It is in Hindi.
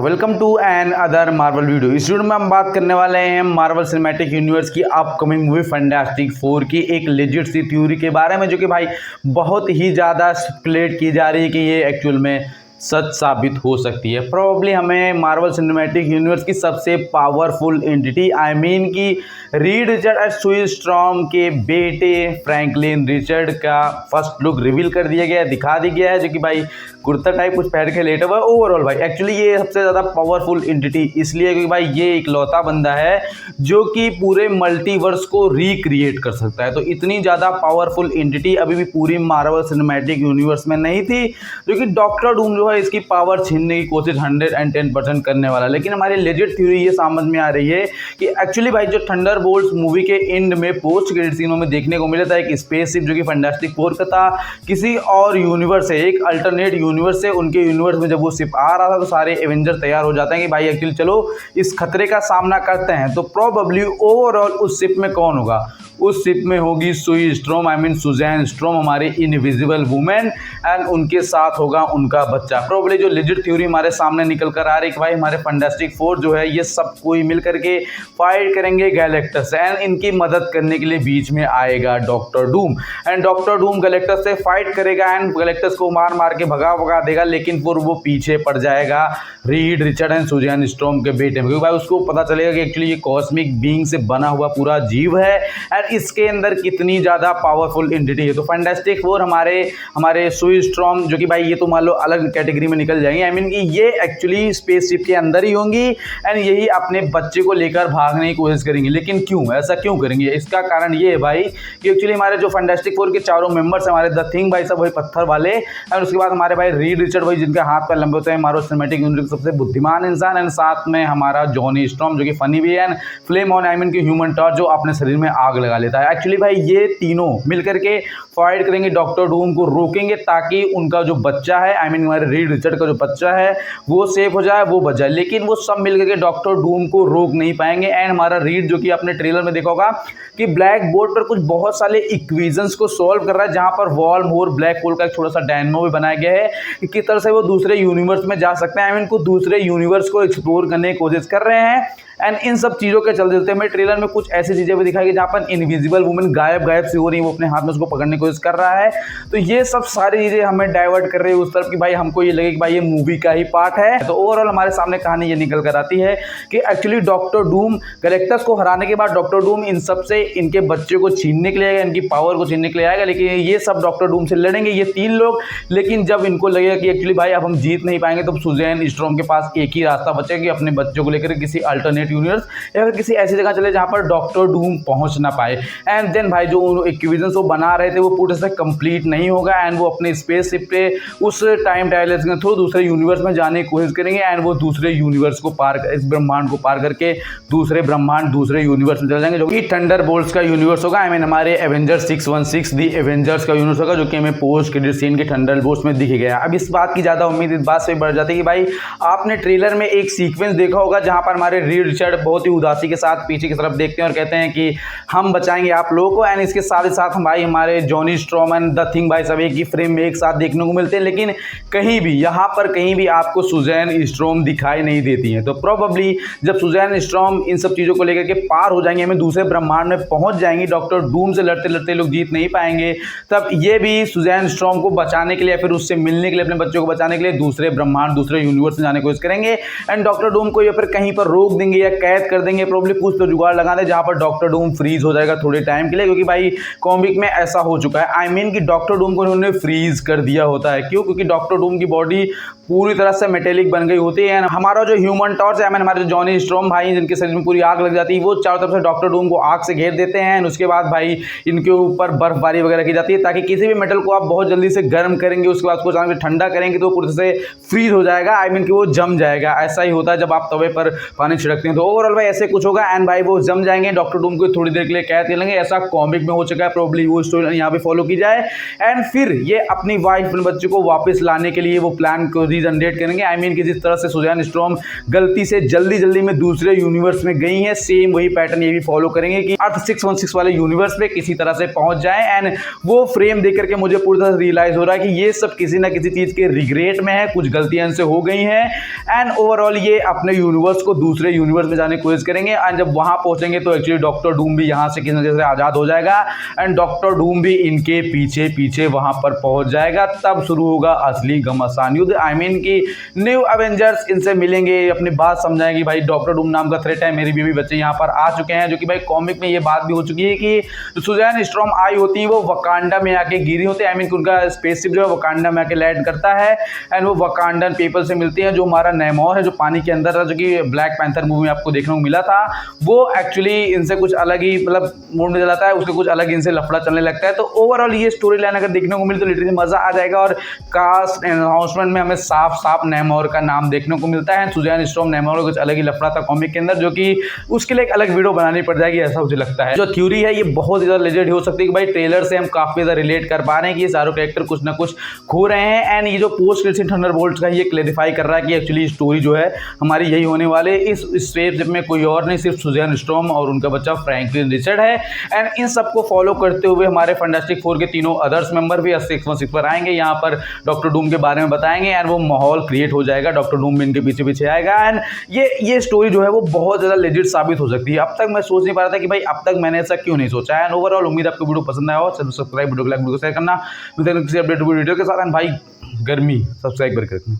Welcome to another Marvel video. इस वीडियो में हम बात करने वाले हैं मार्वल सिनेमैटिक यूनिवर्स की अपकमिंग मूवी फैंटास्टिक फोर की एक लेजिट सी थ्योरी के बारे में, जो कि भाई बहुत ही ज़्यादा स्पेकुलेट की जा रही है कि ये एक्चुअल में सच साबित हो सकती है। प्रोबेबली हमें मार्वल सिनेमैटिक यूनिवर्स की सबसे पावरफुल एंटिटी की रीड रिचर्ड और सुई स्ट्रॉम के बेटे फ्रैंकलिन रिचर्ड का फर्स्ट लुक रिवील कर दिया गया है, दिखा दिया गया है, जो कि भाई कुर्ता टाइप कुछ पहन के लेटा हुआ है। ओवरऑल भाई एक्चुअली ये सबसे ज़्यादा पावरफुल एंटिटी इसलिए क्योंकि भाई ये इकलौता बंदा है जो कि पूरे मल्टीवर्स को रिक्रिएट कर सकता है। तो इतनी ज़्यादा पावरफुल एंटिटी अभी भी पूरी मार्वल सिनेमैटिक यूनिवर्स में नहीं थी, जो कि डॉक्टर डूम जो है इसकी पावर छीनने की कोशिश 110% करने वाला। लेकिन हमारी लेजिट थ्योरी ये समझ में आ रही है कि एक्चुअली भाई जो थंडरबोल्ट्स मूवी के एंड में पोस्ट क्रेडिट सीनों में देखने को मिला था, एक स्पेसशिप जो कि फैंटास्टिक फोर का था, किसी और यूनिवर्स से, एक अल्टरनेट यूनिवर्स से, उनके यूनिवर्स में जब वो शिप आ रहा था तो सारे एवेंजर तैयार हो जाते हैं कि भाई एक्चुअली चलो इस खतरे का सामना करते हैं। तो प्रोबेबली ओवरऑल उस शिप में कौन होगा? उस शिप में होगी सुई स्ट्रॉम, सुजैन स्ट्रॉम, हमारी इनविजिबल वुमेन, एंड उनके साथ होगा उनका बच्चा। प्रोबेबली जो लेजिट थ्योरी हमारे सामने निकल कर आ रही है कि भाई हमारे फैंटास्टिक फोर जो है ये सब कोई मिल करके फाइट करेंगे गैलेक्टस, एंड इनकी मदद करने के लिए बीच में आएगा doctor Doom, and doctor Doom Galactus से फाइट करेगा एंड गैलेक्टस को मार मार के भगा देगा। लेकिन फिर वो पीछे पड़ जाएगा Reed Richard and Susan Storm के बेटे में, क्योंकि भाई उसको पता चलेगा कि एक्चुअली ये कॉस्मिक बीइंग से बना हुआ पूरा जीव है एंड इसके अंदर कितनी ज़्यादा पावरफुल एंटिटी है। तो फैंटास्टिक फोर हमारे सुई स्ट्रॉम जो कि भाई ये तो मान लो अलग कैटेगरी में निकल जाएंगे, कि ये एक्चुअली स्पेसशिप के अंदर ही होंगी एंड यही अपने बच्चे को लेकर भागने की कोशिश करेंगी। लेकिन क्यों, ऐसा क्यों करेंगे? इसका कारण ये है भाई कि एक्चुअली हमारे जो फैंटास्टिक फोर के चारों मेंबर्स हमारे द थिंग भाई सब वही पत्थर वाले, और उसके बाद हमारे भाई रीड रिचर्ड भाई जिनके हाथ पैर लंबे होते हैं, मार्वल सिनेमैटिक यूनिवर्स सबसे बुद्धिमान इंसान, एंड साथ में हमारा जॉनी स्ट्रॉम जो कि फनी भी है, फ्लेम ऑन की ह्यूमन टॉर्च जो अपने शरीर में आग लगा लेता है। एक्चुअली भाई ये तीनों मिलकर के फाइट करेंगे, डॉक्टर डूम को रोकेंगे ताकि उनका जो बच्चा है, हमारे रीड रिचर्ड का जो बच्चा है वो सेफ हो जाए, वो बच जाए। लेकिन वो सब मिलकर के डॉक्टर डूम को रोक नहीं पाएंगे। एंड हमारा रीड जो कि आपने ट्रेलर में देखा होगा कि ब्लैक बोर्ड पर कुछ बहुत सारे इक्वेशंस को सॉल्व कर रहा है, जहां पर वॉर्म और ब्लैक होल का एक छोटा सा डायनामो भी बनाया गया है कि किस तरह से वो दूसरे यूनिवर्स में जा सकते हैं, को दूसरे यूनिवर्स को एक्सप्लोर करने की कोशिश कर रहे हैं। एंड इन सब चीज़ों के चलते हमें ट्रेलर में कुछ ऐसी चीज़ें भी दिखाई गई जहाँ पर इनविजिबल वुमेन गायब सी हो रही है, वो अपने हाथ में उसको पकड़ने की कोशिश कर रहा है। तो ये सब सारी चीज़ें हमें डाइवर्ट कर रही है उस तरफ कि भाई हमको ये लगे कि भाई ये मूवी का ही पार्ट है। तो ओवरऑल हमारे सामने कहानी ये निकल कर आती है कि एक्चुअली डॉक्टर डूम गैलेक्टस को हराने के बाद डॉक्टर डूम इन सब से इनके बच्चे को छीनने के लिए आएगा, इनकी पावर को छीनने के लिए आएगा। लेकिन ये सब डॉक्टर डूम से लड़ेंगे ये तीन लोग। लेकिन जब इनको लगेगा कि एक्चुअली भाई अब हम जीत नहीं पाएंगे, तो सुजैन स्ट्रॉम के पास एक ही रास्ता बचेगा कि अपने बच्चों को लेकर किसी अल्टरनेट यूनिवर्स या किसी ऐसी जगह चले जहां पर डॉक्टर डूम पहुंच ना पाए। एंड देन भाई जो इक्वेशंस वो बना रहे थे वो पूरे से कंप्लीट नहीं होगा, एंड वो अपने स्पेसशिप पे उस टाइम ट्रैवलर्स के थ्रू दूसरे यूनिवर्स में जाने की कोशिश करेंगे, एंड वो दूसरे यूनिवर्स को पार, इस ब्रह्मांड को पार करके दूसरे ब्रह्मांड दूसरे यूनिवर्स में चले जाएंगे, जो कि थंडरबोल्ट्स का यूनिवर्स होगा। हमारे एवेंजर्स 616 दी एवेंजर्स का यूनिवर्स होगा, जो कि हमें पोस्ट क्रेडिट सीन के थंडरबोल्ट्स में दिख गया। अब इस बात की ज़्यादा उम्मीद इस बात से बढ़ जाती है कि भाई आपने ट्रेलर में एक सीक्वेंस देखा होगा जहाँ पर हमारे रीड रिचर्ड बहुत ही उदासी के साथ पीछे की तरफ देखते हैं और कहते हैं कि हम बचाएंगे आप लोगों को, एंड इसके साथ ही साथ हम भाई हमारे Johnny storm and the thing भाई सब एक ही फ्रेम में एक साथ देखने को मिलते हैं। लेकिन कहीं भी यहाँ पर कहीं भी आपको सुजैन स्ट्रॉम दिखाई नहीं देती है। तो प्रोबेबली जब सुजैन स्ट्रॉम इन सब चीज़ों को लेकर के पार हो जाएंगे, हमें दूसरे ब्रह्मांड में पहुंच जाएंगे, डॉक्टर डूम से लड़ते लड़ते लोग जीत नहीं पाएंगे, तब ये भी सुजैन स्ट्रॉम को बचाने के लिए फिर उससे मिलने के लिए, अपने बच्चों को बचाने के लिए दूसरे ब्रह्मांड दूसरे यूनिवर्स में जाने की कोशिश करेंगे, एंड डॉक्टर डूम को या फिर कहीं पर रोक देंगे या कैद कर देंगे। प्रोबेबली कुछ तो जुगाड़ लगा दे जहां पर डॉक्टर डूम फ्रीज हो जाएगा थोड़े टाइम के लिए, क्योंकि भाई कॉमिक में ऐसा हो चुका है। कि डॉक्टर डूम को उन्होंने फ्रीज कर दिया होता है। क्यों? क्योंकि डॉक्टर डूम की बॉडी पूरी तरह से मेटेलिक बन गई होती है। हमारा जो ह्यूमन टॉर्च है, हमारे जो जॉनी स्ट्रॉम भाई जिनके शरीर में पूरी आग लग जाती है, वो चारों तरफ से डॉक्टर डूम को आग से घेर देते हैं। उसके बाद भाई इनके ऊपर बर्फबारी वगैरह की जाती है ताकि किसी भी मेटल को आप बहुत जल्दी से गर्म करेंगे, उसके बाद उसको अचानक से ठंडा करेंगे तो पूरी तरह से फ्रीज हो जाएगा, कि वो जम जाएगा। ऐसा ही होता है जब आप तवे पर पानी छिड़कते हैं तो ओवरऑल भाई ऐसे कुछ होगा एंड भाई वो जम जाएंगे, डॉक्टर डूम को थोड़ी देर के लिए कैद कर लेंगे, ऐसा कॉमिक में हो चुका है, प्रोबब्ली वो स्टोरी यहाँ पे फॉलो की जाए एंड फिर ये अपनी वाइफ अपने बच्चे को वापस लाने के लिए वो प्लान को रीजनरेट करेंगे। आई मीन कि जिस तरह से सुजैन स्ट्रॉम गलती से जल्दी में दूसरे यूनिवर्स में गई है, सेम वही पैटर्न ये भी फॉलो करेंगे कि अर्थ 616 वाले यूनिवर्स पे किसी तरह से पहुंच जाए एंड वो फ्रेम देख करके मुझे पूरी तरह से रियलाइज हो रहा है कि ये सब किसी ना किसी चीज के रिग्रेट में है, कुछ गलतियां इनसे हो गई हैं एंड ओवरऑल ये अपने यूनिवर्स को दूसरे यूनिवर्स में जाने की कोशिश करेंगे एंड जब वहां पहुंचेंगे तो एक्चुअली डॉक्टर डूम भी यहां से किसी न किसी से आजाद हो जाएगा एंड डॉक्टर डूम भी इनके पीछे पीछे वहां पर पहुंच जाएगा। तब शुरू होगा असली घमासान युद्ध। आई मीन कि न्यू एवेंजर्स इनसे मिलेंगे, अपनी बात समझाएंगे, भाई डॉक्टर डूम नाम का थ्रेट है, मेरी बीवी बच्चे यहाँ पर आ चुके हैं, जो कि भाई कॉमिक में ये बात भी हो चुकी है कि जो सुजैन स्ट्रॉम आई होती है वो वकांडा में आके गिरी होती है। आई मीन उनका स्पेसशिप जो है वकांडा में आके लैंड करता है एंड वो वकांडन पीपल से मिलती है। जो हमारा नेमोर है जो पानी के अंदर था, जो कि ब्लैक पैंथर मूवी में आपको देखने को मिला था, वो एक्चुअली इनसे कुछ अलग ही मतलब मूड में चलाता है, उसके कुछ अलग इनसे लफड़ा चलने लगता है। तो ओवरऑल ये स्टोरी लाइन अगर देखने को मिले तो लिटरली मजा आ जाएगा और कास्ट अनाउंसमेंट में हमें साफ साफ नेमोर का नाम देखने को मिलता है। सुजैन स्ट्रॉम नेमोर कुछ अलग ही लफड़ा था कॉमिक के अंदर, जो कि उसके लिए एक अलग वीडियो बनानी पड़ जाएगी ऐसा मुझे लगता है। जो थ्योरी है ये बहुत ज़्यादा लेजेंड हो सकती है कि भाई ट्रेलर से हम काफी ज़्यादा रिलेट कर पा रहे हैं कि ये सारे कैरेक्टर कुछ ना कुछ खो रहे हैं एंड ये जो पोस्ट क्रेडिट थंडरबोल्ट्स का ये क्लैरिफाई कर रहा है कि एक्चुअली स्टोरी जो है हमारी यही होने वाले। इस स्पेसशिप में कोई और नहीं, सिर्फ सुजैन स्ट्रॉम और उनका बच्चा फ्रैंकलिन रिचर्ड है एंड इन सबको फॉलो करते हुए हमारे फैंटास्टिक फोर के तीनों अदर्स मेंबर भी 616 पर आएंगे, यहाँ पर डॉक्टर डूम के बारे में बताएंगे एंड वो माहौल क्रिएट हो जाएगा, डॉक्टर डूम भी इनके पीछे पीछे आएगा एंड ये स्टोरी जो है वो बहुत ज़्यादा लेजिट साबित हो सकती है। अब तक मैं सोच नहीं पा रहा था कि भाई अब तक मैंने ऐसा क्यों नहीं सोचा एंड ओवरऑल उम्मीद आपको वीडियो पसंद आया हो। सब्सक्राइब वीडियो को लाइक वीडियो को शेयर करना, किसी अपडेट वीडियो के साथ एंड भाई गर्मी सब्सक्राइब करके रखना।